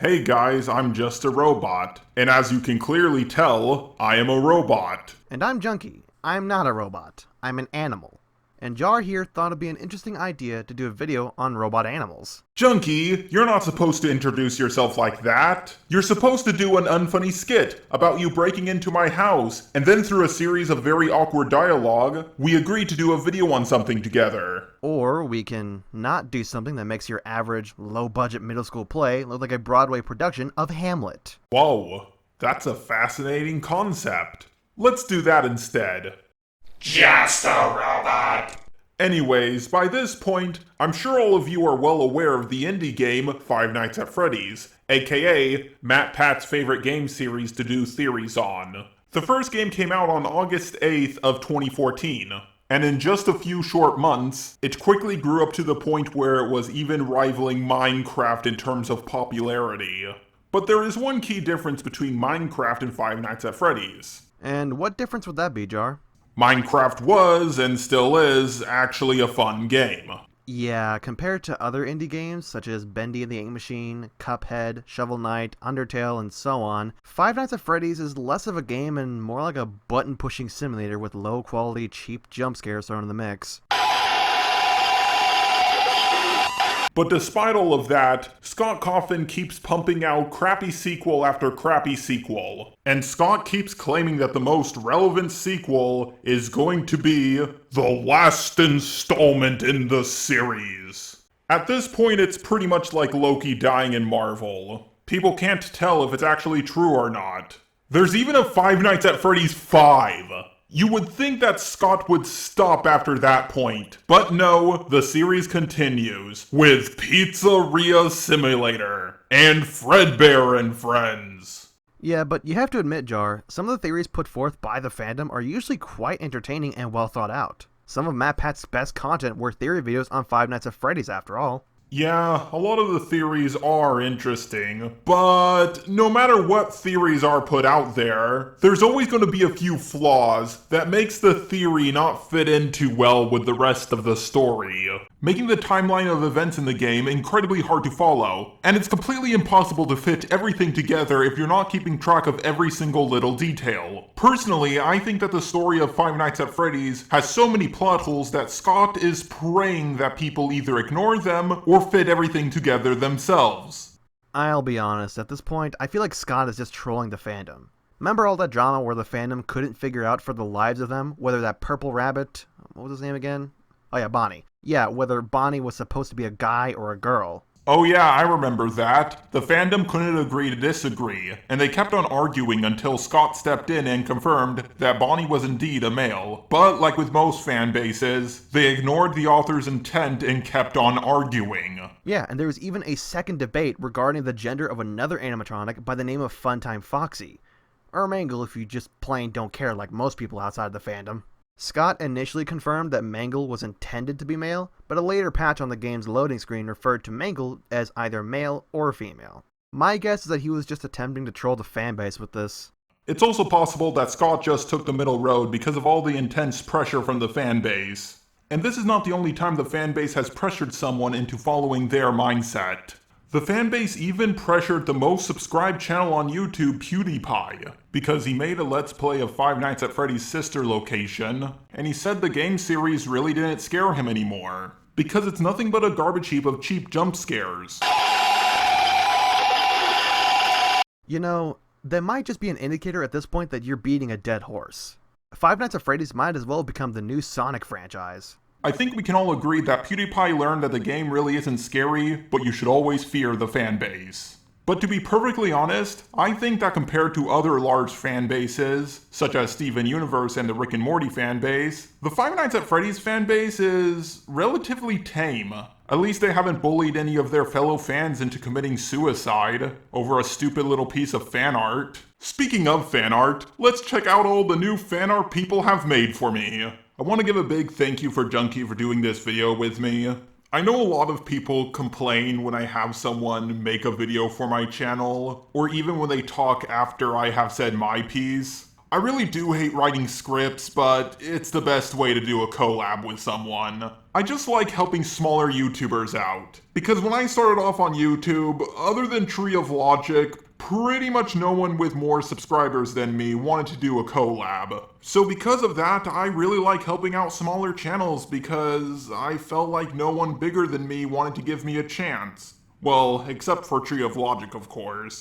Hey guys, I'm just a robot. And as you can clearly tell, I am a robot. And I'm Junkie. I'm not a robot. I'm an animal. And Jar here thought it'd be an interesting idea to do a video on robot animals. Junkie, you're not supposed to introduce yourself like that. You're supposed to do an unfunny skit about you breaking into my house, and then through a series of very awkward dialogue, we agreed to do a video on something together. Or we can not do something that makes your average, low-budget middle school play look like a Broadway production of Hamlet. Whoa, that's a fascinating concept. Let's do that instead. Just a robot. Anyways, by this point, I'm sure all of you are well aware of the indie game Five Nights at Freddy's, aka Matt Pat's favorite game series to do theories on. The first game came out on August 8th of 2014, and in just a few short months, it quickly grew up to the point where it was even rivaling Minecraft in terms of popularity. But there is one key difference between Minecraft and Five Nights at Freddy's. And what difference would that be, Jar? Minecraft was, and still is, actually a fun game. Yeah, compared to other indie games such as Bendy and the Ink Machine, Cuphead, Shovel Knight, Undertale, and so on, Five Nights at Freddy's is less of a game and more like a button-pushing simulator with low-quality, cheap jump scares thrown in the mix. But despite all of that, Scott Cawthon keeps pumping out crappy sequel after crappy sequel. And Scott keeps claiming that the most relevant sequel is going to be the last installment in the series. At this point, it's pretty much like Loki dying in Marvel. People can't tell if it's actually true or not. There's even a Five Nights at Freddy's 5. You would think that Scott would stop after that point, but no, the series continues with Pizzeria Simulator and Fredbear and Friends. Yeah, but you have to admit, Jar, some of the theories put forth by the fandom are usually quite entertaining and well thought out. Some of Matt Pat's best content were theory videos on Five Nights at Freddy's after all. Yeah, a lot of the theories are interesting, but no matter what theories are put out there, there's always going to be a few flaws that makes the theory not fit in too well with the rest of the story, making the timeline of events in the game incredibly hard to follow, and it's completely impossible to fit everything together if you're not keeping track of every single little detail. Personally, I think that the story of Five Nights at Freddy's has so many plot holes that Scott is praying that people either ignore them or fit everything together themselves. I'll be honest, at this point, I feel like Scott is just trolling the fandom. Remember all that drama where the fandom couldn't figure out for the lives of them whether that purple rabbit, what was his name again? Oh yeah, Bonnie. Yeah, whether Bonnie was supposed to be a guy or a girl. Oh yeah, I remember that. The fandom couldn't agree to disagree, and they kept on arguing until Scott stepped in and confirmed that Bonnie was indeed a male. But like with most fan bases, they ignored the author's intent and kept on arguing. Yeah, and there was even a second debate regarding the gender of another animatronic by the name of Funtime Foxy. Or Mangle if you just plain don't care like most people outside the fandom. Scott initially confirmed that Mangle was intended to be male, but a later patch on the game's loading screen referred to Mangle as either male or female. My guess is that he was just attempting to troll the fanbase with this. It's also possible that Scott just took the middle road because of all the intense pressure from the fanbase. And this is not the only time the fanbase has pressured someone into following their mindset. The fanbase even pressured the most subscribed channel on YouTube, PewDiePie, because he made a Let's Play of Five Nights at Freddy's sister location, and he said the game series really didn't scare him anymore, because it's nothing but a garbage heap of cheap jump scares. You know, that might just be an indicator at this point that you're beating a dead horse. Five Nights at Freddy's might as well become the new Sonic franchise. I think we can all agree that PewDiePie learned that the game really isn't scary, but you should always fear the fanbase. But to be perfectly honest, I think that compared to other large fan bases, such as Steven Universe and the Rick and Morty fanbase, the Five Nights at Freddy's fanbase is relatively tame. At least they haven't bullied any of their fellow fans into committing suicide over a stupid little piece of fan art. Speaking of fan art, let's check out all the new fan art people have made for me. I want to give a big thank you for Junkie for doing this video with me. I know a lot of people complain when I have someone make a video for my channel, or even when they talk after I have said my piece. I really do hate writing scripts, but it's the best way to do a collab with someone. I just like helping smaller YouTubers out. Because when I started off on YouTube, other than Tree of Logic, pretty much no one with more subscribers than me wanted to do a collab. So because of that, I really like helping out smaller channels because I felt like no one bigger than me wanted to give me a chance. Well, except for Tree of Logic, of course.